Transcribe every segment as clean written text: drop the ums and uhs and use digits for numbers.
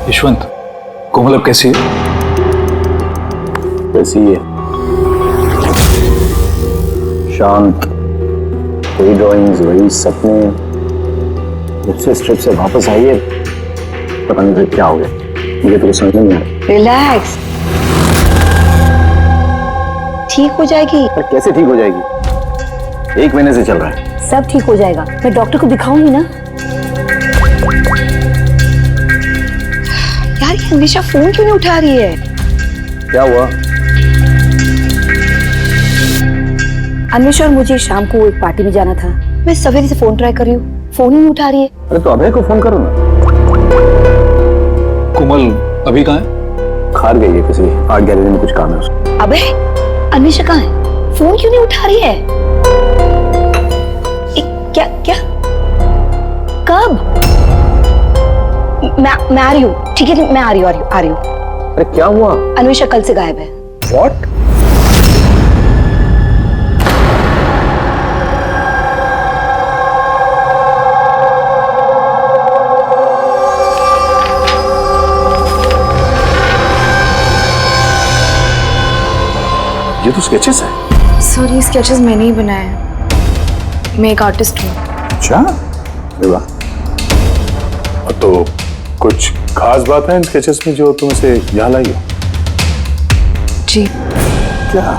यशवंत, कोमल अब कैसी है? कैसी है? शांत, वही ड्राइंग्स, वही सपने। जब से ट्रिप से वापस आई है पता नहीं फिर क्या हो गया, मुझे तो समझ नहीं आ रहा। रिलैक्स, ठीक हो जाएगी। पर कैसे ठीक हो जाएगी? 1 महीने से चल रहा है। सब ठीक हो जाएगा, मैं डॉक्टर को दिखाऊंगी ना। यार ये हमेशा फोन क्यों नहीं उठा रही है? क्या हुआ? अन्वेषा और मुझे शाम को एक पार्टी में जाना था। मैं सवेरे से फोन ट्राई कर रही हूँ, फोन ही नहीं उठा रही है। अरे तो अभय को फोन करो ना। कोमल अभी कहाँ है? खार गई है किसी आर्ट गैलरी में, कुछ काम है उसको। अबे अन्वेषा कहाँ है? फोन क्यों नहीं उठा रही है? क्या क्या कब? मैं आ रही हूँ, ठीक है मैं आ रही हूँ। अरे क्या हुआ? अन्वेषा कल से गायब है। What? ये तो स्केचेस है। सर ये स्केचेस मैंने ही बनाए हैं, मैं एक आर्टिस्ट हूँ। अच्छा, अरे वाह। तो कुछ खास बात है इन स्केचेस में जो तुम इसे यहाँ लाई हो? जी, क्या?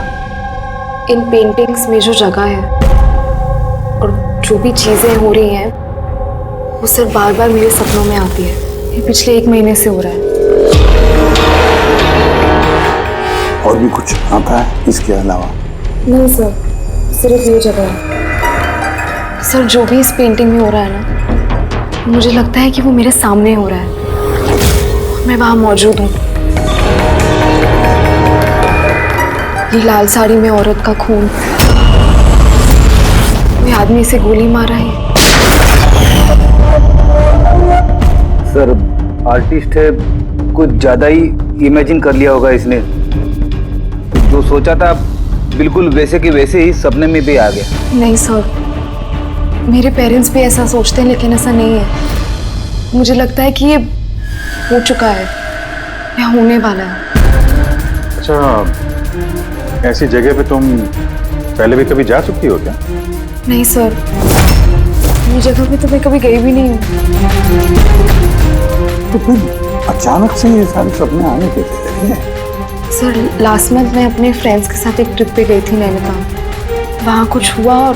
इन पेंटिंग्स में जो जगह है और जो भी चीजें हो रही हैं वो सिर्फ बार बार मेरे सपनों में आती है। ये पिछले 1 महीने से हो रहा है। और भी कुछ आता है इसके अलावा? नहीं सर, सिर्फ ये जगह है। सर जो भी इस पेंटिंग में हो रहा है ना, मुझे लगता है कि वो मेरे सामने हो रहा है, मैं वहां मौजूद हूँ। ये लाल साड़ी में औरत का खून, कोई आदमी इसे गोली मार रहा है। सर आर्टिस्ट है, कुछ ज्यादा ही इमेजिन कर लिया होगा इसने। जो सोचा था बिल्कुल वैसे के वैसे ही सपने में भी आ गया। नहीं सर, मेरे पेरेंट्स भी ऐसा सोचते हैं लेकिन ऐसा नहीं है। मुझे लगता है कि ये हो चुका है या होने वाला है। अच्छा, ऐसी जगह पे तुम पहले भी कभी जा चुकी हो क्या? नहीं सर, ये जगह पे तो मैं कभी गई भी नहीं हूँ। तो फिर अचानक से ये सारे सपने आने कैसे लगे? सर लास्ट मंथ मैं अपने फ्रेंड्स के साथ एक ट्रिप पे गई थी नैनीताल। वहाँ कुछ हुआ और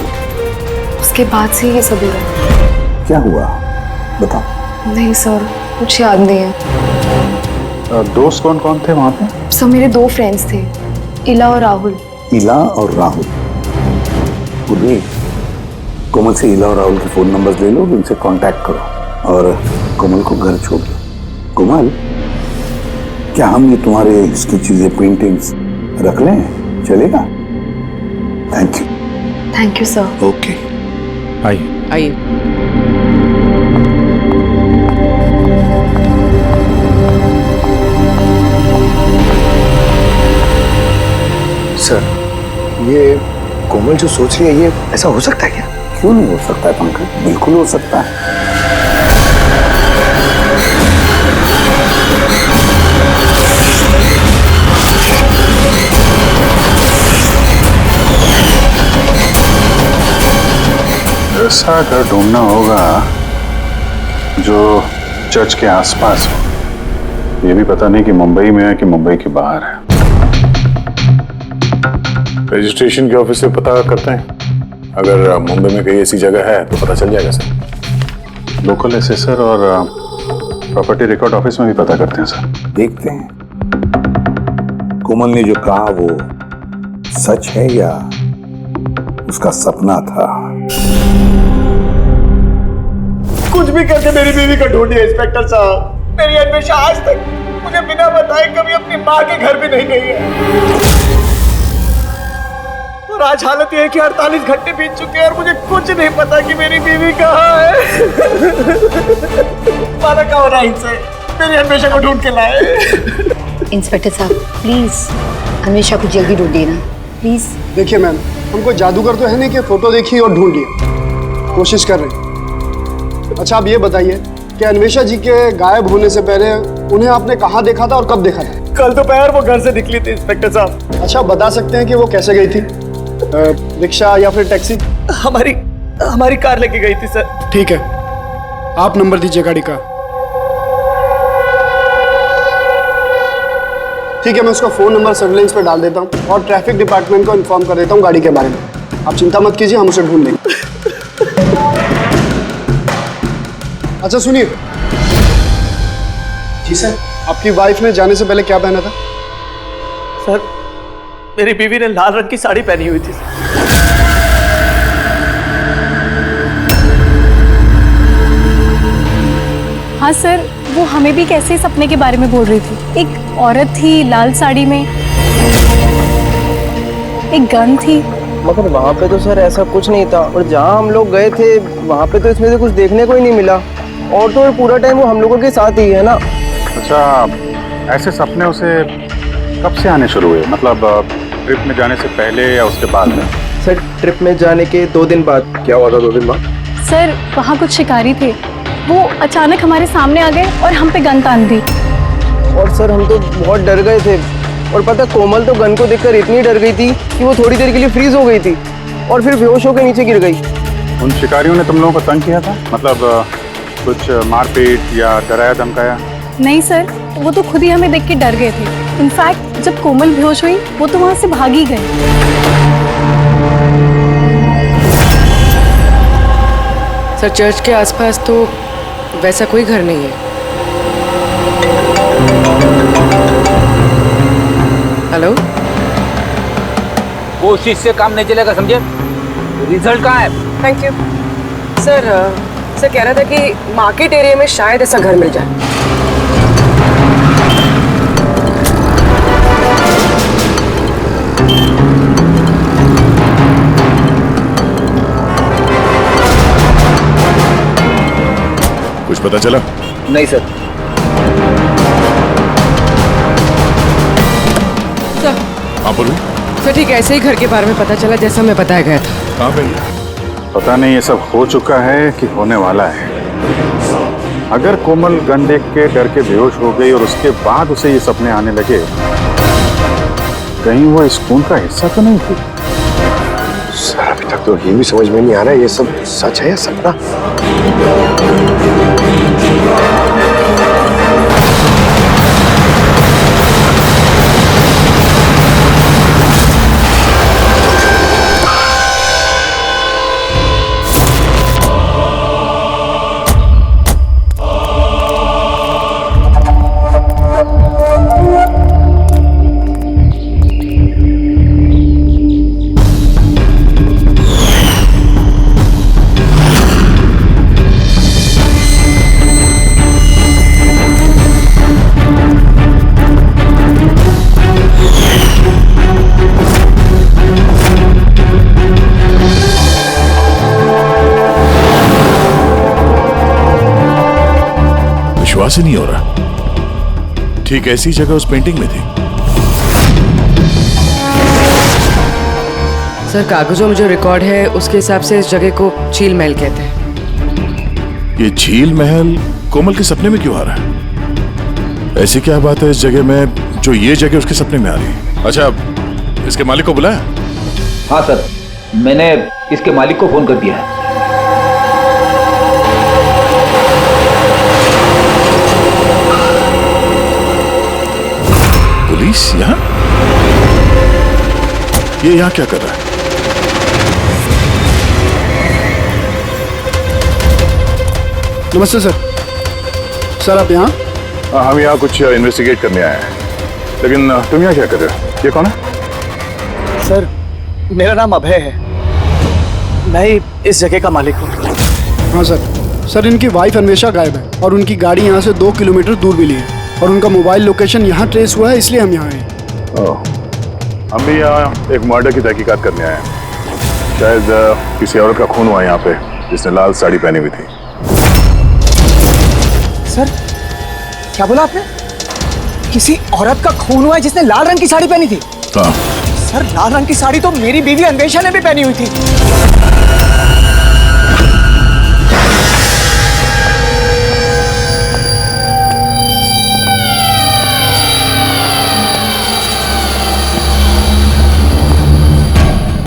उसके बाद से ये सब हो रहा है। क्या हुआ बताओ। नहीं सर, कुछ याद नहीं है। दोस्त कौन कौन थे वहां पे? सर मेरे 2 फ्रेंड्स थे, इला और राहुल। इला और राहुल? पूरी कोमल से इला और राहुल के फोन नंबर्स ले लो, उनसे कांटेक्ट करो और कोमल को घर छोड़ दो। कोमल, क्या हम ये तुम्हारे इसकी चीजें पेंटिंग्स रख लें? चलेगा? Thank you. Thank you sir. Okay, आइए। सर ये कोमल जो सोच रही है ये ऐसा हो सकता है क्या? क्यों नहीं हो सकता है पंकज, बिल्कुल हो सकता है। ऐसा घर ढूंढना होगा जो चर्च के आसपास हो। ये भी पता नहीं कि मुंबई में है कि मुंबई के बाहर है। रजिस्ट्रेशन के ऑफिस से पता करते हैं, अगर मुंबई में कहीं ऐसी जगह है तो पता चल जाएगा सर। लोकल एसेसर और प्रॉपर्टी रिकॉर्ड ऑफिस में भी पता करते हैं सर। देखते हैं कोमल ने जो कहा वो सच है या उसका सपना था। कुछ भी करके मेरी बीवी को ढूंढिए इंस्पेक्टर साहब। मेरी अन्वेषा आज तक मुझे बिना बताए कभी अपनी माँ के घर भी नहीं गई है, और आज हालत ये है कि 48 घंटे बीत चुके हैं और मुझे कुछ नहीं पता कि मेरी बीवी कहाँ है। माना का होना इनसे, मेरी अन्वेषा को ढूंढ के लाए। इंस्पेक्टर साहब प्लीज अन्वेषा को जल्दी ढूंढ देना प्लीज। देखिए मैम, हमको जादूगर तो है नहीं कि फोटो देखी और ढूंढ लिया, कोशिश कर रहे हैं। अच्छा आप ये बताइए कि अन्वेषा जी के गायब होने से पहले उन्हें आपने कहाँ देखा था और कब देखा था? कल दोपहर वो घर से निकली थी इंस्पेक्टर साहब। अच्छा बता सकते हैं कि वो कैसे गई थी, रिक्शा या फिर टैक्सी? हमारी कार लेके गई थी सर। ठीक है, आप नंबर दीजिए गाड़ी का। ठीक है, मैं उसका फोन नंबर सर्विलेंस पे डाल देता हूँ और ट्रैफिक डिपार्टमेंट को इन्फॉर्म कर देता हूँ गाड़ी के बारे में। आप चिंता मत कीजिए, हम उसे ढूंढ लेंगे। अच्छा सुनिए। जी सर। आपकी वाइफ ने जाने से पहले क्या पहना था? सर मेरी बीवी ने लाल रंग की साड़ी पहनी हुई थी। हाँ सर, वो हमें भी कैसे सपने के बारे में बोल रही थी। एक औरत थी लाल साड़ी में, एक गन थी। मगर वहाँ पे तो सर ऐसा कुछ नहीं था, और जहाँ हम लोग गए थे वहाँ पे तो इसमें से कुछ देखने को ही नहीं मिला। और तो पूरा टाइम वो हम लोगों के साथ ही है ना। अच्छा, ऐसे सपने उसे कब से आने शुरू हुए? मतलब ट्रिप में जाने से पहले या उसके बाद में? सर ट्रिप में जाने के 2 दिन बाद। क्या हुआ था 2 दिन बाद? सर वहाँ कुछ शिकारी थे, वो अचानक हमारे सामने आ गए और हम पे गन तान दी। और सर हम तो बहुत डर गए थे, और पता कोमल तो गन को देखकर इतनी डर गई थी कि वो थोड़ी देर के लिए फ्रीज हो गई थी और फिर बेहोश होकर नीचे गिर गई। उन शिकारियों ने तुम लोगों को तंग किया था? मतलब कुछ मारपीट या डराया धमकाया? नहीं सर, वो तो खुद ही हमें देख के डर गए थे। इनफैक्ट जब कोमल बेहोश हुई वो तो वहाँ से भाग ही गए। सर चर्च के आसपास तो वैसा कोई घर नहीं है। हेलो, कोशिश से काम नहीं चलेगा, समझे? रिजल्ट कहाँ है? Thank you sir. सर कह रहा था कि मार्केट एरिया में शायद ऐसा घर मिल जाए। कुछ पता चला? नहीं सर। सर हाँ बोलो। सर ठीक ऐसे ही घर के बारे में पता चला जैसा हमें बताया गया था। कहाँ पे? पता नहीं ये सब हो चुका है कि होने वाला है। अगर कोमल गन देख के डर के बेहोश हो गई और उसके बाद उसे ये सपने आने लगे, कहीं वो इस खून का हिस्सा तो नहीं थी? सर अभी तक तो ये भी समझ में नहीं आ रहा है ये सब सच है या सपना। विश्वास ही नहीं हो रहा। ठीक ऐसी जगह उस पेंटिंग में थी। सर कागजों में जो रिकॉर्ड है उसके हिसाब से इस जगह को झील महल कहते हैं। ये झील महल कोमल के सपने में क्यों आ रहा है? ऐसी क्या बात है इस जगह में जो ये जगह उसके सपने में आ रही है? अच्छा, इसके मालिक को बुलाया? हाँ सर, मैंने इसके मालिक को फोन कर दिया है। पुलिस यहाँ? ये यहाँ क्या कर रहा है? नमस्ते सर। सर आप यहाँ? हम यहाँ कुछ इन्वेस्टिगेट करने आए हैं। लेकिन तुम यहाँ क्या कर रहे हो? ये कौन है? सर मेरा नाम अभय है, मैं ही इस जगह का मालिक हूँ। हाँ सर। सर इनकी वाइफ अन्वेषा गायब है और उनकी गाड़ी यहाँ से 2 किलोमीटर दूर मिली है और उनका मोबाइल लोकेशन यहाँ ट्रेस हुआ है, इसलिए हम यहाँ आए। हम भी यहाँ एक मर्डर की तहकीकात करने आए हैं। शायद किसी औरत का खून हुआ यहाँ पे जिसने लाल साड़ी पहनी हुई थी। सर क्या बोला आपने? किसी औरत का खून हुआ है जिसने लाल रंग की साड़ी पहनी थी? हाँ। सर लाल रंग की साड़ी तो मेरी बीवी अन्वेषा ने भी पहनी हुई थी।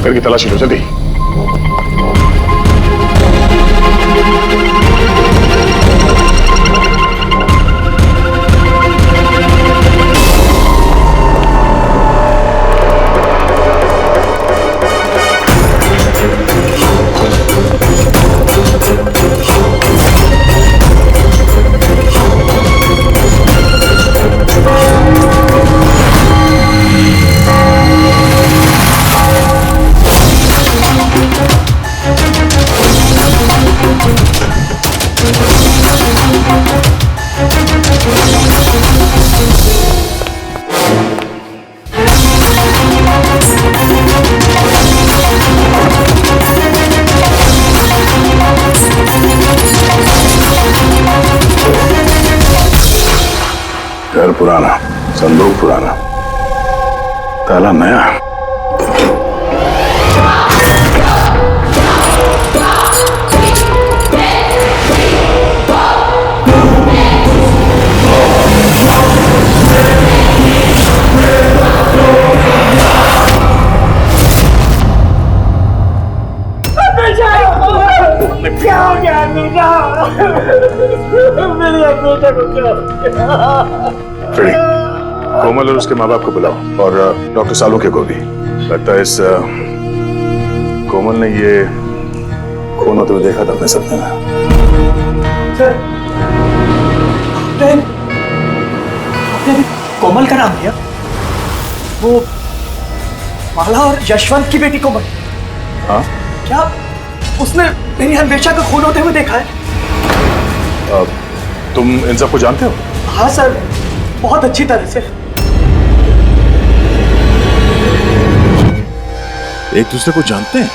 घर की तलाशी लो जल्दी। घर पुराना, संदूक पुराना, ताला नया। क्या हो गया अन्वेषा? मेरी अन्वेषा को क्या हो गया? फ्रेडी, कोमल और उसके माँ बाप को बुलाओ और डॉक्टर सालुंखे को भी। लगता है इस कोमल ने ये खून होते हुए देखा था अपने सपने में। सर आपने अभी कोमल का नाम लिया? वो माला और यशवंत की बेटी कोमल? हाँ। क्या उसने मेरी अन्वेषा का खून होते हुए देखा है? तुम इन सबको जानते हो? हाँ सर, बहुत अच्छी तरह से। एक दूसरे को जानते हैं?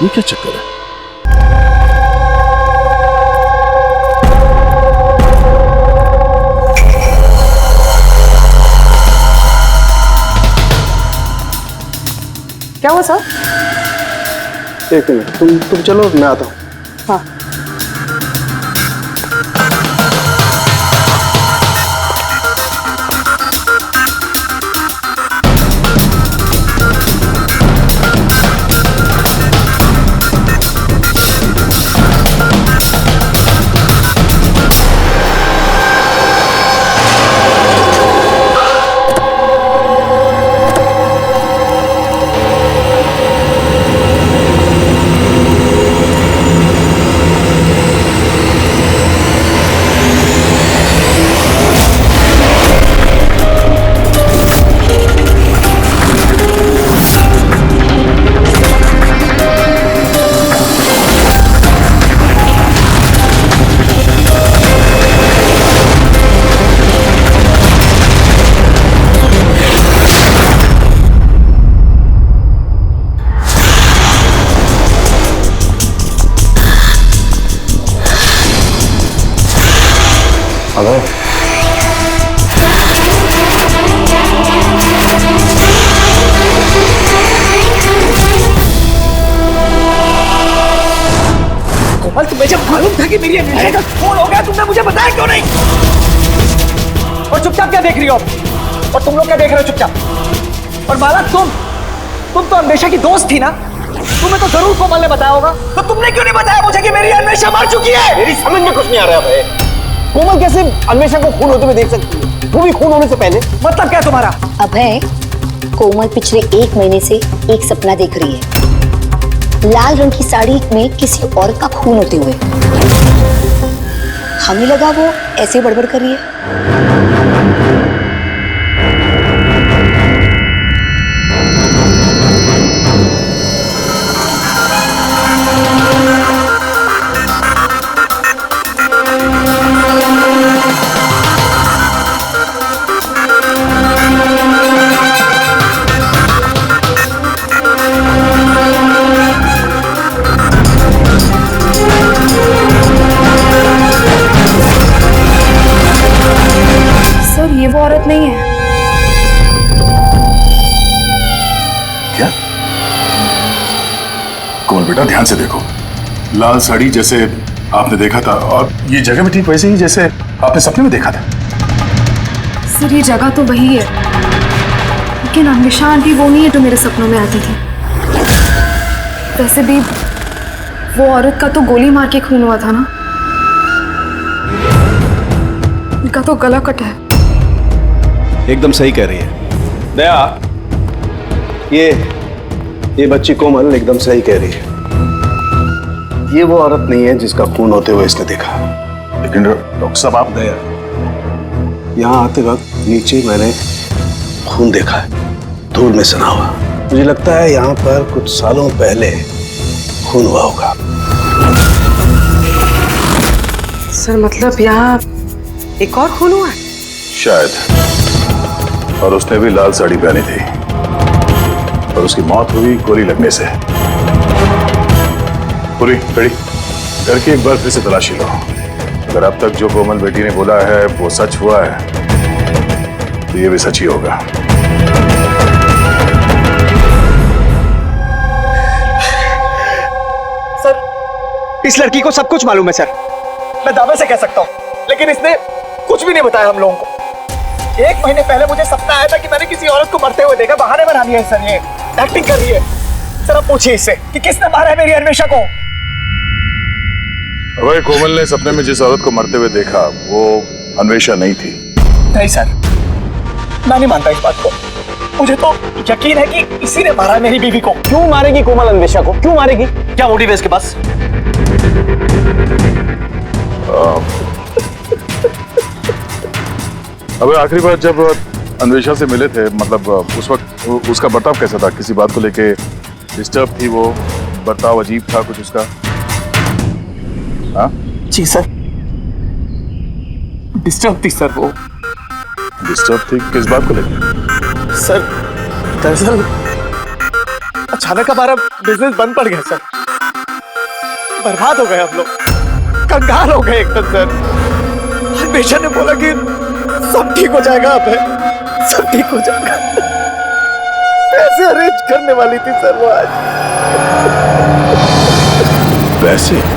ये क्या चक्कर है? क्या हुआ सर? एक मिनट, तुम चलो, मैं आता हूँ। हाँ। कोमल, तुम्हें जब मालूम था कि मेरी अन्वेषा का खून हो गया, तुमने मुझे बताया क्यों नहीं? और चुपचाप क्या देख रही हो? और तुम लोग क्या देख रहे हो चुपचाप? और माला, तुम तो अन्वेषा की दोस्त थी ना? तुम्हें तो जरूर कोमल ने बताया होगा, तो तुमने क्यों नहीं बताया मुझे कि मेरी अन्वेषा मर चुकी है? मेरी समझ में कुछ नहीं आ रहा है। कोमल कैसे अन्वेषा को खून होते हुए देख सकती है, वो भी खून होने से पहले? मतलब क्या तुम्हारा? अभय, कोमल पिछले 1 महीने से एक सपना देख रही है, लाल रंग की साड़ी में किसी औरत का खून होते हुए। हमें लगा वो ऐसे बड़बड़ कर रही है। कोमल बेटा ध्यान से देखो, लाल साड़ी जैसे आपने देखा था और ये जगह भी ठीक वैसे ही जैसे आपने सपने में देखा था। सर ये जगह तो वही है, लेकिन अन्वेषा आंटी वो नहीं है जो मेरे सपनों में आती थी। वैसे भी वो औरत का तो गोली मार के खून हुआ था ना, उनका तो गला कटा है। एकदम सही कह रही है दया, ये बच्ची कोमल एकदम सही कह रही है। ये वो औरत नहीं है जिसका खून होते हुए इसने देखा। लेकिन डॉक्टर साहब आप दया, यहाँ आते वक्त नीचे मैंने खून देखा है, धूल में सना हुआ। मुझे लगता है यहाँ पर कुछ सालों पहले खून हुआ होगा। सर मतलब यहाँ एक और खून हुआ है? शायद, और उसने भी लाल साड़ी पहनी थी और उसकी मौत हुई गोली लगने से। पूरी खड़ी करके एक बार फिर से तलाशी लो। अगर अब तक जो कोमल बेटी ने बोला है वो सच हुआ है तो ये भी सच ही होगा। सर इस लड़की को सब कुछ मालूम है सर, मैं दावे से कह सकता हूँ, लेकिन इसने कुछ भी नहीं बताया हम लोगों को। 1 महीने पहले मुझे सपना आया था कि मैंने किसी औरत को मरते हुए देखा। बहाने बना दिया है सर, ये एक्टिंग कर रही है। सर आप पूछिए इससे कि किसने मारा है मेरी अन्वेषा को। अरे कोमल ने सपने में जिस औरत को मरते हुए देखा वो अन्वेषा नहीं थी। नहीं सर, मैं नहीं मानता इस बात को। मुझे तो यकीन है कि इसी ने मारा मेरी बीवी को। क्यों मारेगी कोमल अन्वेषा को, क्यों मारेगी? क्या मोटिव है इसके पास? अबे आखिरी बार जब अन्वेषा से मिले थे, मतलब उस वक्त उसका बर्ताव कैसा था? किसी बात को लेके डिस्टर्ब थी वो? बर्ताव अजीब था कुछ उसका? हाँ जी सर, डिस्टर्ब थी सर। वो डिस्टर्ब थी किस बात को लेके? सर दरअसल अचानक हमारा बिजनेस बंद पड़ गया सर, बर्बाद हो गए हम लोग, कंगाल हो गए एकदम सर। अन्वेषा ने बोला कि सब ठीक हो जाएगा, अब है सब ठीक हो जाएगा। पैसे अरेंज करने वाली थी सर वो आज। पैसे?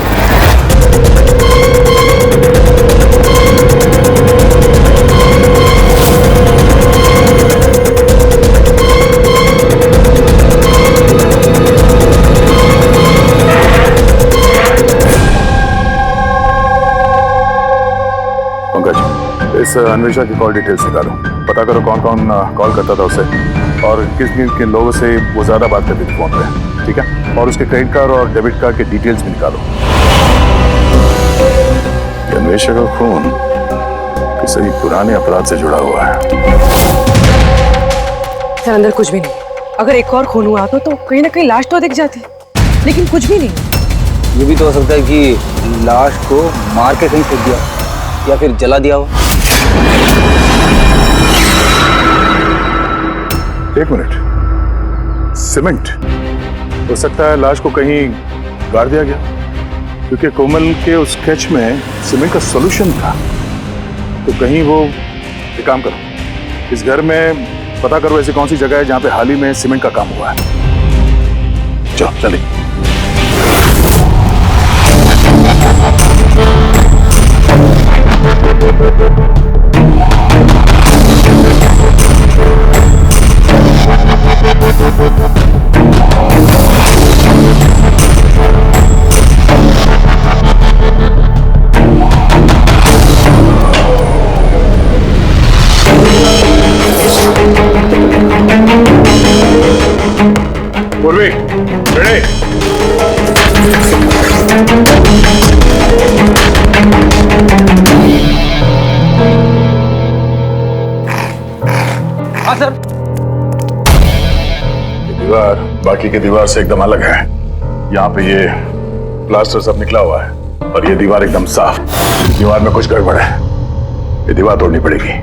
इस अन्वेषा की कॉल डिटेल्स निकालो, पता करो कौन कौन कॉल करता था उसे और किस किन लोगों से वो ज्यादा बात करती थी फोन पे, ठीक है? और उसके क्रेडिट कार्ड और डेबिट कार्ड के डिटेल्स भी निकालो। अन्वेषा का खून किसी पुराने अपराध से जुड़ा हुआ है। सर अंदर कुछ भी नहीं। अगर एक और खून हुआ तो कहीं ना कहीं लाश तो दिख जाती, लेकिन कुछ भी नहीं। ये भी तो हो सकता है कि लाश को मार के कहीं फेंक दिया या फिर जला दिया हो। एक मिनट, सीमेंट? हो सकता है लाश को कहीं गाड़ दिया गया, क्योंकि कोमल के उस स्केच में सीमेंट का सॉल्यूशन था। तो कहीं वो एक काम करो, इस घर में पता करो ऐसी कौन सी जगह है जहां पे हाल ही में सीमेंट का काम हुआ है। चलो चलिए। पूर्वी, रेडी? हाँ सर। दीवार बाकी की दीवार से एकदम अलग है। यहाँ पे ये प्लास्टर सब निकला हुआ है और ये दीवार एकदम साफ। दीवार में कुछ गड़बड़ है, ये दीवार तोड़नी पड़ेगी।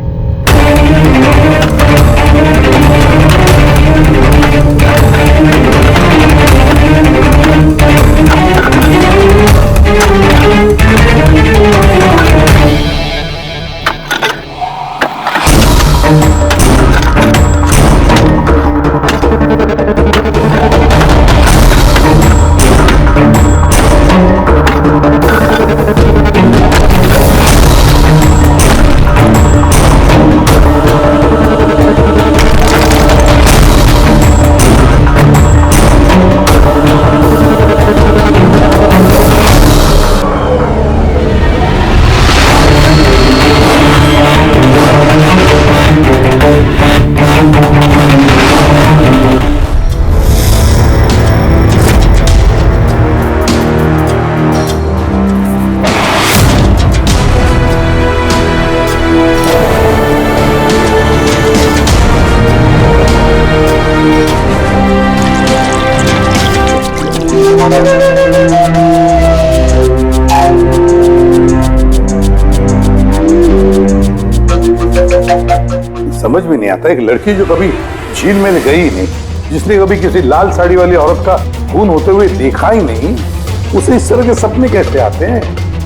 समझ में नहीं आता, एक लड़की जो कभी झील में गई ही नहीं, जिसने कभी किसी लाल साड़ी वाली औरत का खून होते हुए देखा ही नहीं, उसे इस तरह के सपने कैसे आते हैं?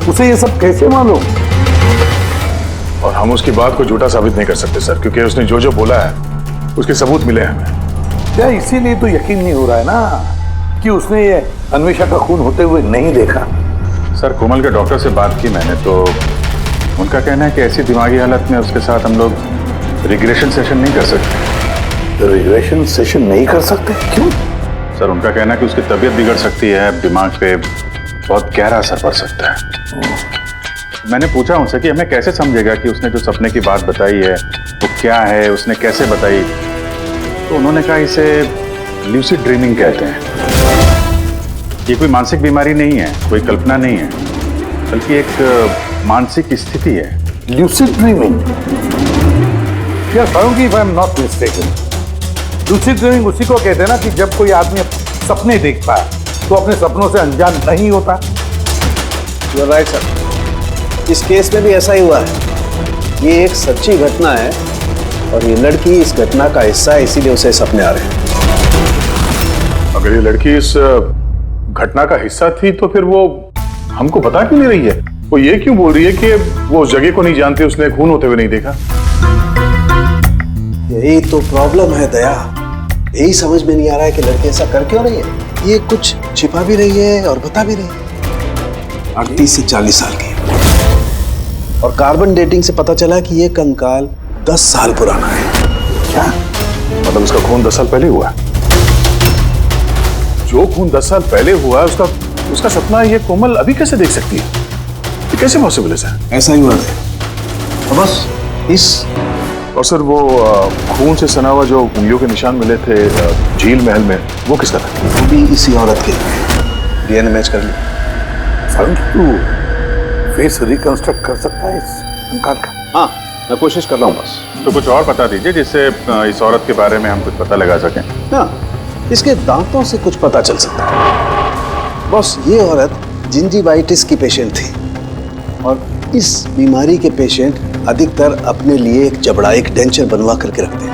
उसे ये सब कैसे मालूम? और हम उसकी बात को झूठा साबित नहीं कर सकते सर, क्योंकि उसने जो जो बोला है उसके सबूत मिले हैं हमें। क्या इसीलिए तो यकीन नहीं हो रहा है ना कि उसने ये अन्वेषा का खून होते हुए नहीं देखा? सर, कोमल के डॉक्टर से बात की मैंने, तो उनका कहना है कि ऐसी दिमागी हालत में उसके साथ हम लोग रिग्रेशन सेशन नहीं कर सकते। रिग्रेशन सेशन नहीं कर सकते? क्यों? सर, उनका कहना है कि उसकी तबीयत बिगड़ सकती है, दिमाग पे बहुत गहरा असर पड़ सकता है। मैंने पूछा उनसे कि हमें कैसे समझेगा कि उसने जो सपने की बात बताई है वो क्या है, उसने कैसे बताई, तो उन्होंने कहा इसे ल्यूसिड ड्रीमिंग कहते हैं। ये कोई मानसिक बीमारी नहीं है, कोई कल्पना नहीं है, बल्कि एक मानसिक स्थिति है। Lucid dreaming? Yes, if I'm not mistaken, lucid dreaming उसी को कहते हैं ना कि जब कोई आदमी सपने देखता है तो अपने सपनों से अनजान नहीं होता। You're right, sir. इस केस में भी ऐसा ही हुआ है। ये एक सच्ची घटना है और ये लड़की इस घटना का हिस्सा है, इसीलिए उसे सपने आ रहे हैं। अगर ये लड़की इस घटना का हिस्सा थी तो फिर वो हमको बता क्यों नहीं रही है? वो ये क्यों बोल रही है कि वो उस जगह को नहीं जानती, उसने खून होते हुए नहीं देखा? यही तो प्रॉब्लम है दया। यही समझ में नहीं आ रहा है कि लड़की ऐसा कर क्यों रही है। ये कुछ छिपा भी रही है और बता भी रही है। 38 से 40 साल की और कार्बन डेटिंग से पता चला कि ये कंकाल 10 साल पुराना है। क्या मतलब उसका खून 10 साल पहले हुआ? जो खून 10 साल पहले हुआ है उसका सपना ये कोमल अभी कैसे देख सकती है? ये कैसे पॉसिबल है सर? ऐसा ही हुआ है। तो बस इस और सर वो खून से सना हुआ जो उंगलियों के निशान मिले थे झील महल में, वो किसका था? वो भी इसी औरत के डीएनए मैच कर लिया। तू फेस रिकंस्ट्रक्ट कर सकता है इस कंकाल का? हाँ, मैं कोशिश कर रहा हूँ बस। तो कुछ और बता दीजिए जिससे इस औरत के बारे में हम कुछ पता लगा सकें। हाँ, इसके दांतों से कुछ पता चल सकता है। बस ये औरत जिंजीवाइटिस की पेशेंट थी और इस बीमारी के पेशेंट अधिकतर अपने लिए एक जबड़ा, एक डेंचर बनवा करके रखते हैं।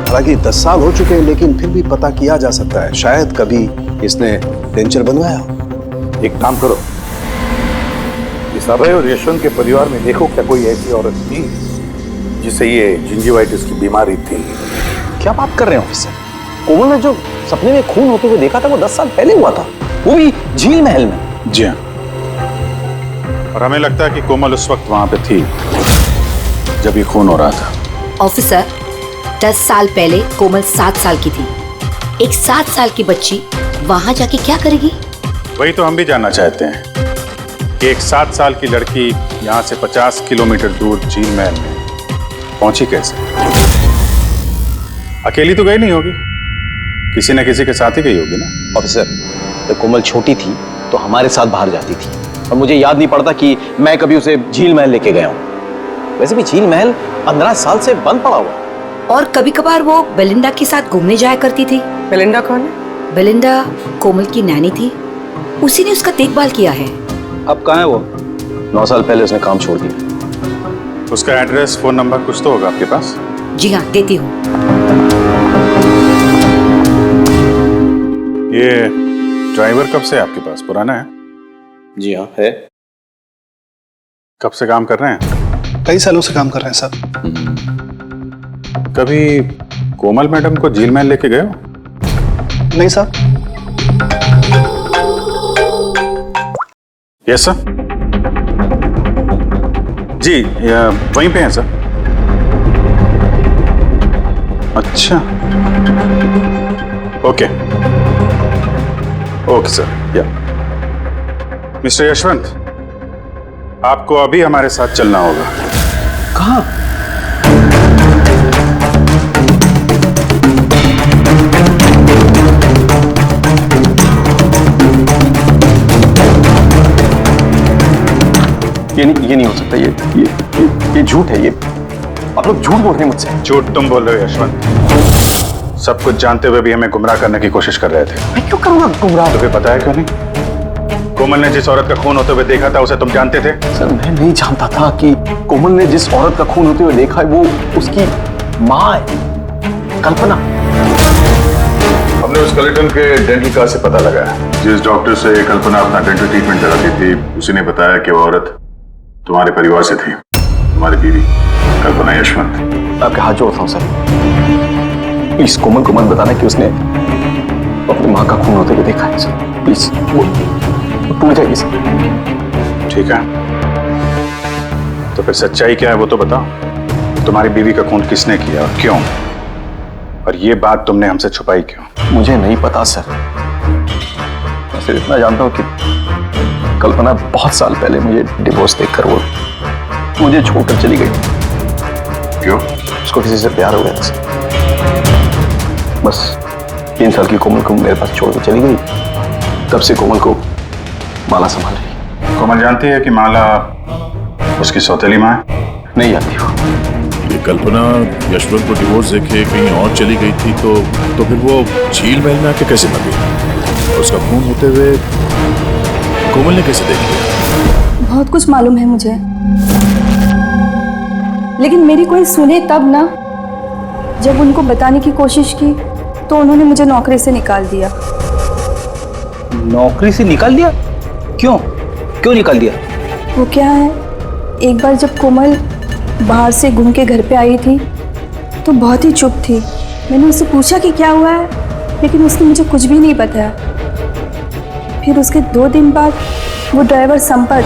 हालांकि 10 साल हो चुके हैं लेकिन फिर भी पता किया जा सकता है, शायद कभी इसने डेंचर बनवाया हो। एक काम करो, इस अभय और यशवंत के परिवार में देखो क्या कोई ऐसी औरत थी जिसे ये जिंजीवाइटिस की बीमारी थी। क्या बात कर रहे हैं ऑफिसर? कोमल ने जो सपने में खून होते हुए देखा था वो 10 साल पहले हुआ था, वो भी झील महल में। जी हाँ, और हमें लगता है कि कोमल उस वक्त वहां पे थी जब ये खून हो रहा था। ऑफिसर, 10 साल पहले कोमल 7 साल की थी। एक 7 साल की बच्ची वहां जाके क्या करेगी? वही तो हम भी जानना चाहते हैं कि एक 7 साल की लड़की यहाँ से 50 किलोमीटर दूर झील महल में पहुंची कैसे? अकेली तो गई नहीं होगी, किसी न किसी के साथ ही गई होगी ना। ऑफिसर, जब कोमल छोटी थी तो हमारे साथ बाहर जाती थी और मुझे याद नहीं पड़ता कि मैं कभी उसे झील महल लेके गया हूँ। वैसे भी झील महल 15 साल से बंद पड़ा हुआ। और कभी कभार वो बेलिंडा के साथ घूमने जाया करती थी। बेलिंडा कौन है? बेलिंडा कोमल की नैनी थी, उसी ने उसका देखभाल किया है। अब कहाँ है वो? 9 साल पहले उसने काम छोड़ दिया। उसका एड्रेस, फोन नंबर कुछ तो होगा आपके पास? जी हाँ, देती हूँ। ये ड्राइवर कब से आपके पास? पुराना है? जी हाँ, है। कब से काम कर रहे हैं? कई सालों से काम कर रहे हैं सर। कभी कोमल मैडम को झील महल लेके गए हो? नहीं सर। Yes sir. जी, वहीं पे हैं सर। अच्छा, ओके ओके सर। या मिस्टर यशवंत, आपको अभी हमारे साथ चलना होगा। कहाँ? ये नहीं हो सकता। ये झूठ है। ये आप लोग झूठ बोल रहे हैं मुझसे। झूठ तुम बोल रहे हो यशवंत। सब कुछ जानते हुए भी हमें गुमराह करने की कोशिश कर रहे थे। मैं क्यों करूंगा गुमराह? तुम्हें पता है क्यों नहीं? कोमल ने जिस औरत का खून होते हुए देखा था उसे तुम जानते थे? सर मैं नहीं जानता था कि कोमल ने जिस औरत का खून होते हुए देखा है वो उसकी माँ है, कल्पना। हमने उस कलेक्टर के डेंटल कार्ड से पता लगाया। जिस डॉक्टर से कल्पना अपना डेंटल ट्रीटमेंट कराती थी उसी ने बताया कि वो औरत तुम्हारे परिवार से थी, तुम्हारी बीवी कल्पना यशवंत। आपके हाथ जोड़ता हूँ सर, प्लीज कोमल को मत बताना कि उसने अपनी माँ का खून होते हुए देखा है सर, प्लीज। वो टूट जाएगी सर। ठीक है, तो फिर सच्चाई क्या है वो तो बताओ। तुम्हारी बीवी का खून किसने किया और क्यों? और ये बात तुमने हमसे छुपाई क्यों? मुझे नहीं पता सर, मैं सिर्फ इतना जानता हूँ कि कल्पना बहुत साल पहले मुझे डिवोर्स देकर वो मुझे छोड़कर चली गई। क्यों? उसको किसी से प्यार हो गया था सर। बस 3 साल की कोमल को मेरे पास छोड़ के चली गई। तब से कोमल को माला संभाल रही। कोमल जानती है कि माला उसकी सौतेली माँ है? नहीं जानती हो। ये कल्पना यशवंत को डिवोर्स देके कहीं और चली गई थी तो फिर वो झील महल में आके कैसे मर गई? उसका खून होते हुए कोमल ने कैसे देख लिया? बहुत कुछ मालूम है मुझे, लेकिन मेरी कोई सुने तब ना। जब उनको बताने की कोशिश की तो उन्होंने मुझे नौकरी से निकाल दिया। नौकरी से निकाल दिया? क्यों क्यों निकाल दिया? वो क्या है, एक बार जब कोमल बाहर से घूम के घर पे आई थी तो बहुत ही चुप थी। मैंने उससे पूछा कि क्या हुआ है, लेकिन उसने मुझे कुछ भी नहीं बताया। फिर उसके 2 दिन बाद वो ड्राइवर संपत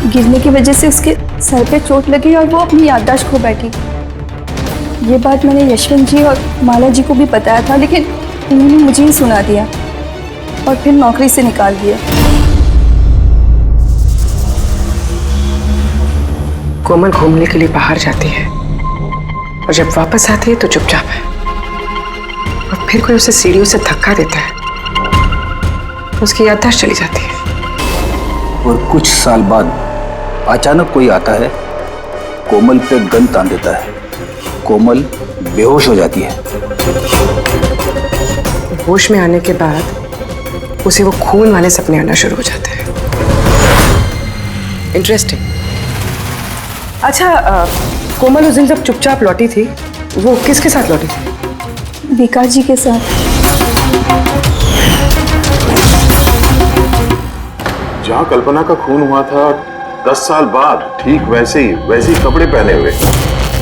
गिरने की वजह से उसके सर पे चोट लगी और वो अपनी याददाश्त खो बैठी। ये बात मैंने यशवंत जी और माला जी को भी बताया था, लेकिन उन्होंने मुझे ही सुना दिया और फिर नौकरी से निकाल दिया। कोमल घूमने के लिए बाहर जाती है और जब वापस आती है तो चुपचाप है, और फिर कोई उसे सीढ़ियों से धक्का देता है, उसकी याददाश्त चली जाती है। और कुछ साल बाद अचानक कोई आता है, कोमल पे गन तान देता है, कोमल बेहोश हो जाती है। होश में आने के बाद उसे वो खून वाले सपने आना शुरू हो जाते हैं। इंटरेस्टिंग। अच्छा, कोमल उस दिन जब चुपचाप लौटी थी वो किसके साथ लौटी थी? विकास जी के साथ। जहाँ कल्पना का खून हुआ था 10 साल बाद ठीक वैसे ही कपड़े पहने हुए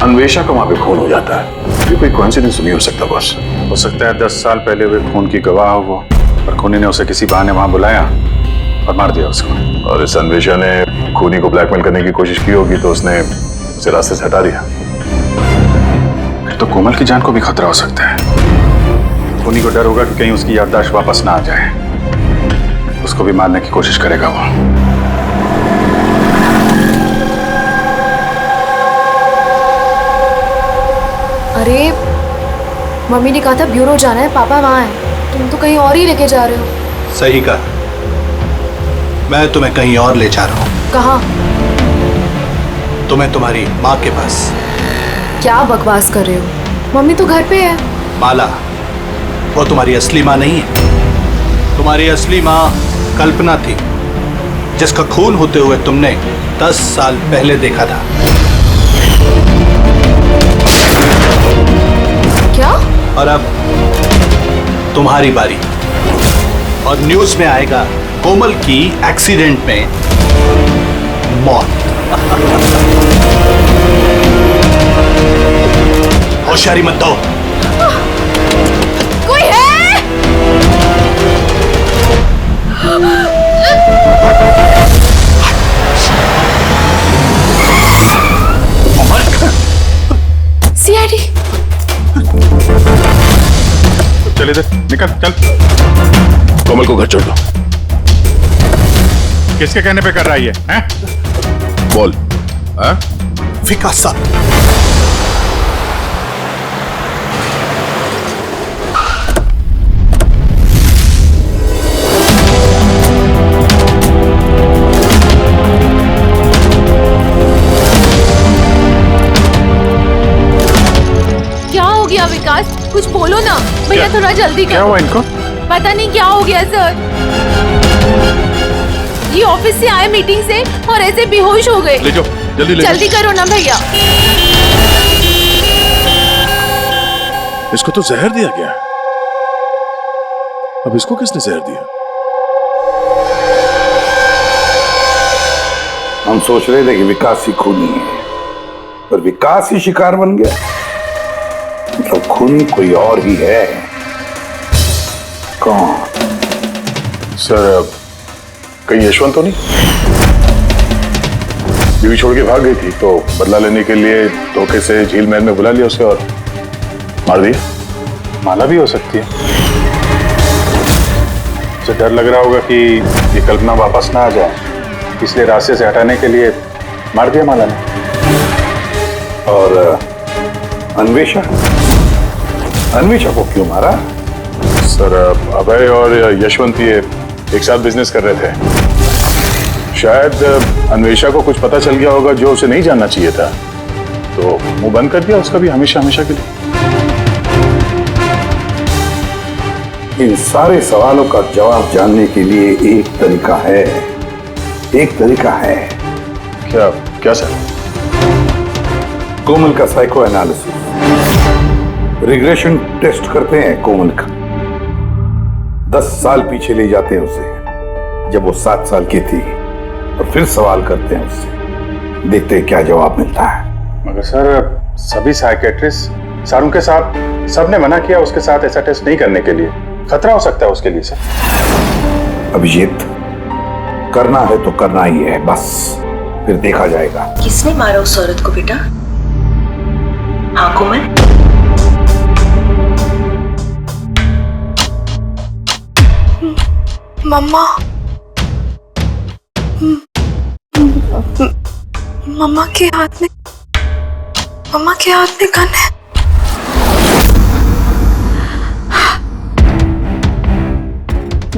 अन्वेषा का वहां पे खून हो जाता है। ये कोई कोइंसिडेंस नहीं हो सकता बॉस। हो सकता है 10 साल पहले हुए खून की गवाह हो वो, पर खूनी ने उसे किसी बहाने वहां बुलाया और मार दिया उसको। और इस अन्वेषा ने खूनी को ब्लैकमेल करने की कोशिश की होगी तो उसने उसे रास्ते से हटा दिया। फिर तो कोमल की जान को भी खतरा हो सकता है। खूनी को डर होगा कि कहीं उसकी याददाश्त वापस ना आ जाए, उसको भी मारने की कोशिश करेगा वो। अरे मम्मी ने कहा था ब्यूरो जाना है, पापा वहाँ हैं, तुम तो कहीं और ही लेके जा रहे हो। सही कहा, मैं तुम्हें कहीं और ले जा रहा हूँ। कहाँ? तुम्हें तुम्हारी माँ के पास। क्या बकवास कर रहे हो? मम्मी तो घर पे है। माला, वो तुम्हारी असली माँ नहीं है। तुम्हारी असली माँ कल्पना थी, जिसका खून होते हुए तुमने 10 साल पहले देखा था। क्या? और अब तुम्हारी बारी, और न्यूज़ में आएगा कोमल की एक्सीडेंट में मौत। होशियारी मत दो। कोई है? सीआईडी। चल इधर निकल, चल। कोमल को घर छोड़ दो। किसके कहने पे कर रहा है ये? हैं? बोल। हाँ? विकास साहब। क्या हो गया विकास? कुछ बोलो ना भैया, थोड़ा जल्दी क्या करो। हुआ इनको? पता नहीं क्या हो गया सर, ये ऑफिस से आए मीटिंग से और ऐसे बेहोश हो गए। ले जाओ, जल्दी ले जाओ। जल्दी करो ना भैया। इसको तो जहर दिया गया। अब इसको किसने जहर दिया? हम सोच रहे थे कि विकास ही खूनी है, पर विकास ही शिकार बन गया। मतलब खूनी कोई और ही है। कौन? सर, कहीं यशवंत तो नहीं? बीवी छोड़ के भाग गई थी तो बदला लेने के लिए धोखे से झील महल में बुला लिया उसे और मार दिया। माला भी हो सकती है। उसे डर लग रहा होगा कि ये कल्पना वापस ना आ जाए, इसलिए रास्ते से हटाने के लिए मार दिया माला ने। और अन्वेषा? अन्वेषा को क्यों मारा? सर, अभय और यशवंत ये एक साथ बिजनेस कर रहे थे। शायद अन्वेषा को कुछ पता चल गया होगा जो उसे नहीं जानना चाहिए था, तो मुंह बंद कर दिया उसका भी हमेशा हमेशा के लिए। इन सारे सवालों का जवाब जानने के लिए एक तरीका है। एक तरीका है। क्या? क्या सर? कोमल का साइको एनालिसिस। रिग्रेशन टेस्ट करते हैं कोमल का। 10 साल पीछे ले जाते हैं उसे, जब वो 7 साल की थी, और फिर सवाल करते हैं उससे। देखते हैं क्या जवाब मिलता है। मगर सर, सभी साइकेट्रिस्ट सर उनके साथ सबने मना किया उसके साथ ऐसा टेस्ट नहीं करने के लिए। खतरा हो सकता है उसके लिए सर। अभिजीत, करना है तो करना ही है, बस फिर देखा जाएगा। किसने मारा उस औरत को बेटा? हाँ कोमल? मम्मा, मम्मा के हाथ में गन है।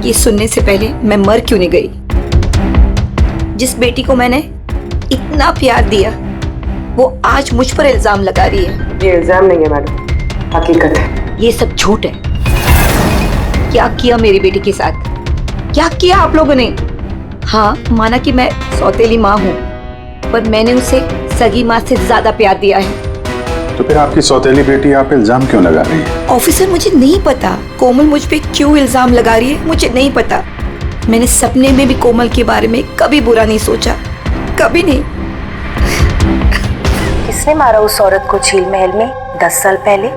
ये सुनने से पहले मैं मर क्यों नहीं गई? जिस बेटी को मैंने इतना प्यार दिया, वो आज मुझ पर इल्जाम लगा रही है। ये इल्जाम नहीं है मैडम, हकीकत है। ये सब झूठ है। क्या किया मेरी बेटी के साथ? क्या किया आप लोगों ने? हाँ, माना कि मैं सौतेली माँ हूँ, पर मैंने उसे सगी माँ से ज्यादा प्यार दिया है। तो फिर आपकी सौतेली बेटी आप इल्जाम क्यों लगा रही है? ऑफिसर, मुझे नहीं पता कोमल मुझ पे क्यों इल्जाम लगा रही है, मुझे नहीं पता। मैंने सपने में भी कोमल के बारे में कभी बुरा नहीं सोचा, कभी नहीं। किसने मारा उस औरत को झील महल में 10 साल पहले?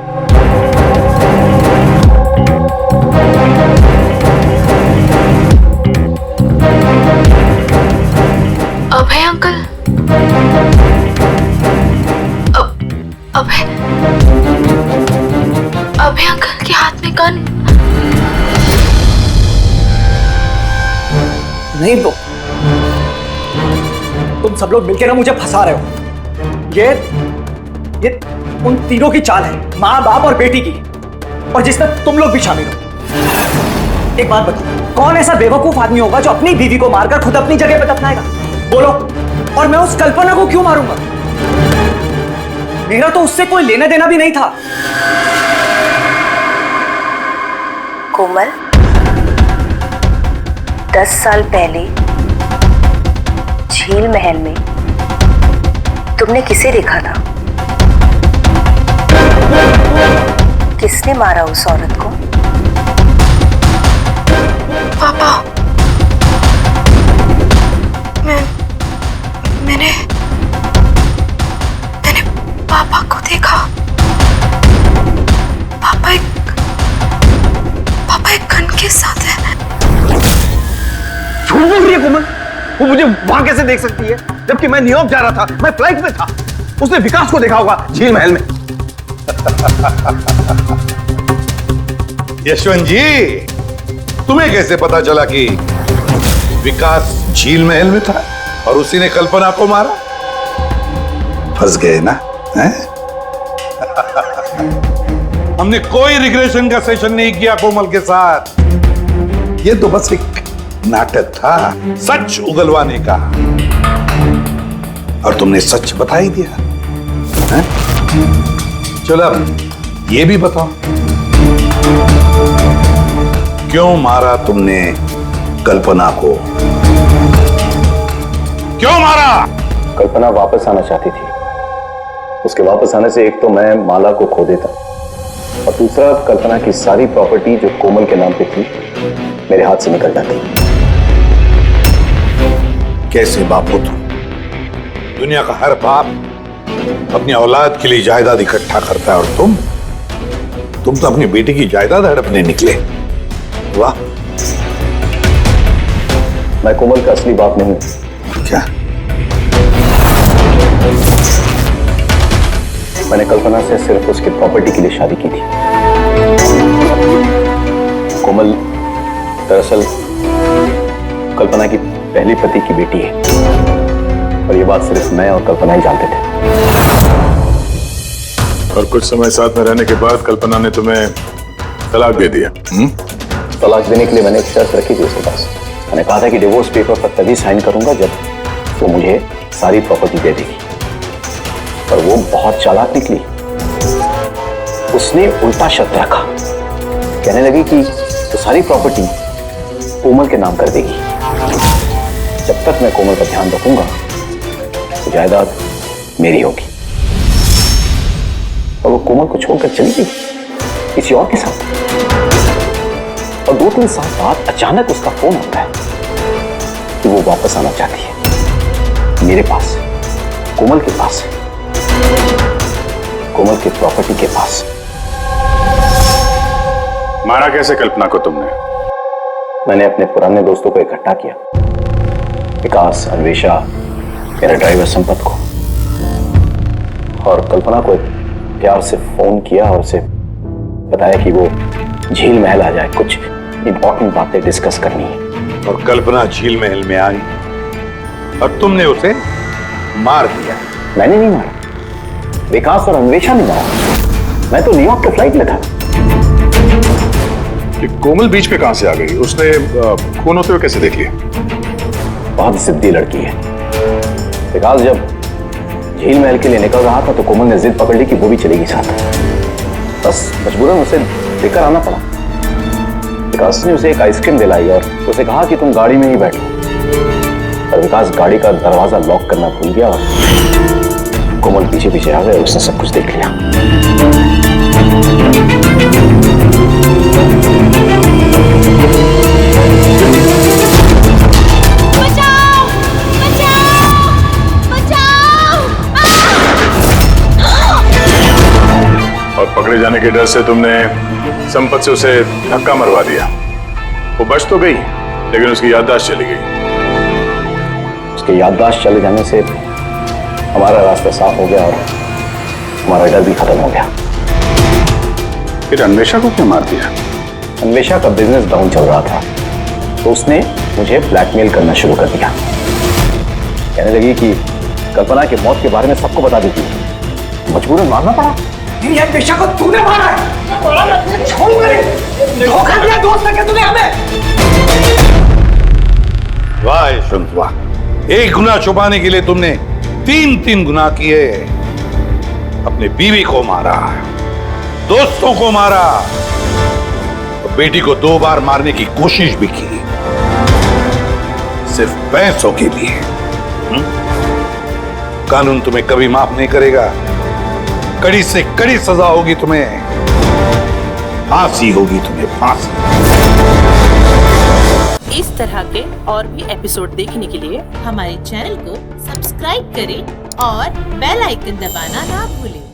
अभय अंकल। अभय अंकल के हाथ में गन। नहीं तो तुम सब लोग मिलकर ना मुझे फंसा रहे हो। ये उन तीनों की चाल है, माँ बाप और बेटी की, और जिसमें तुम लोग भी शामिल हो। एक बात बताओ, कौन ऐसा बेवकूफ आदमी होगा जो अपनी बीवी को मारकर खुद अपनी जगह पर दफनाएगा? बोलो। और मैं उस कल्पना को क्यों मारूंगा? मेरा तो उससे कोई लेना देना भी नहीं था। कोमल, 10 साल पहले झील महल में तुमने किसे देखा था? किसने मारा उस औरत को? पापा। मैंने पापा को देखा। पापा एक गन के साथ है। झूठ बोल रही है कोमल। वो मुझे वहां कैसे देख सकती है, जबकि मैं न्यूयॉर्क जा रहा था, मैं फ्लाइट में था। उसने विकास को देखा होगा झील महल में। यशवंत जी, तुम्हें कैसे पता चला कि विकास झील महल में था और उसी ने कल्पना को मारा? फंस गए ना? हैं? हमने कोई रिग्रेशन का सेशन नहीं किया कोमल के साथ। ये तो बस एक नाटक था सच उगलवाने का, और तुमने सच बता ही दिया। हैं? चलो अब ये भी बताओ, क्यों मारा तुमने कल्पना को? क्यों मारा? कल्पना वापस आना चाहती थी। उसके वापस आने से एक तो मैं माला को खो देता, और दूसरा कल्पना की सारी प्रॉपर्टी जो कोमल के नाम पे थी मेरे हाथ से निकल जाती। कैसे बाप हो तुम? दुनिया का हर बाप अपनी औलाद के लिए जायदाद इकट्ठा करता है, और तुम तो अपनी बेटी की जायदाद हड़पने निकले। वाह! मैं कोमल का असली बाप नहीं हूं। क्या? मैंने कल्पना से सिर्फ उसकी प्रॉपर्टी के लिए शादी की थी। कोमल दरअसल कल्पना की पहली पति की बेटी है, और ये बात सिर्फ मैं और कल्पना ही जानते थे। और कुछ समय साथ में रहने के बाद कल्पना ने तुम्हें तलाक दे दिया। तलाक देने के लिए मैंने एक शर्त रखी थी उसके पास। मैंने कहा था कि डिवोर्स पेपर पर तभी साइन करूंगा जब वो मुझे सारी प्रॉपर्टी दे देगी। पर वो बहुत चालाक निकली। उसने उल्टा शर्त रखा, कहने लगी कि तो सारी प्रॉपर्टी कोमल के नाम कर देगी। जब तक मैं कोमल का ध्यान रखूंगा तो जायदाद मेरी होगी। और वो कोमल को छोड़कर चली गई किसी और के साथ। और 2-3 साल बाद अचानक उसका फोन आता है कि वो वापस आना चाहती है मेरे पास, कोमल के पास, कोमल की प्रॉपर्टी के पास। मारा कैसे कल्पना को तुमने? मैंने अपने पुराने दोस्तों को इकट्ठा किया, विकास, अन्वेषा, मेरा ड्राइवर संपत को, और कल्पना को प्यार से फोन किया और उसे बताया कि वो झील महल आ जाए, कुछ इंपॉर्टेंट बातें डिस्कस करनी है। और कल्पना झील महल में आई और तुमने उसे मार दिया। मैंने नहीं मारा, विकास और अन्वेषा ने मारा। मैं तो न्यूयॉर्क के फ्लाइट में था। कि कोमल बीच पे कहां से आ गई? उसने खून होते हुए कैसे देख लिया? बहुत जिद्दी लड़की है। विकास जब झील महल के लिए निकल रहा था तो कोमल ने जिद पकड़ ली कि वो भी चलेगी साथ। बस मजबूरन उसे लेकर आना पड़ा। विकास ने उसे एक आइसक्रीम दिलाई और उसे कहा कि तुम गाड़ी में ही बैठो। पर विकास गाड़ी का दरवाजा लॉक करना भूल गया और कोमल पीछे पीछे आ गए और उसने सब कुछ देख लिया। बचाओ! बचाओ! बचाओ! और पकड़े जाने के डर से तुमने संपत से उसे धक्का मरवा दिया। वो बच तो गई लेकिन उसकी याददाश्त चली गई। उसकी याददाश्त चले जाने से हमारा रास्ता साफ हो गया और हमारा डर भी खत्म हो गया। फिर अन्वेषा को क्यों मार दिया? अन्वेषा का बिजनेस डाउन चल रहा था तो उसने मुझे ब्लैकमेल करना शुरू कर दिया। कहने लगी कि कल्पना की मौत के बारे में सबको बता देती है। मजबूरन मारना पड़ा। मेरी अन्वेषा को तूने मारा है। छोड़ मेरे, धोखा दिया दोस्त ने तूने हमें। वाह यशवंत वाह! एक गुनाह छुपाने के लिए तुमने 3 गुनाह किए। अपने बीवी को मारा, दोस्तों को मारा, और बेटी को 2 बार मारने की कोशिश भी की, सिर्फ पैसों के लिए। कानून तुम्हें कभी माफ नहीं करेगा। कड़ी से कड़ी सजा होगी तुम्हें, फांसी होगी तुम्हें, फांसी। इस तरह के और भी एपिसोड देखने के लिए हमारे चैनल को सब्सक्राइब करें और बेल आइकन दबाना ना भूलें।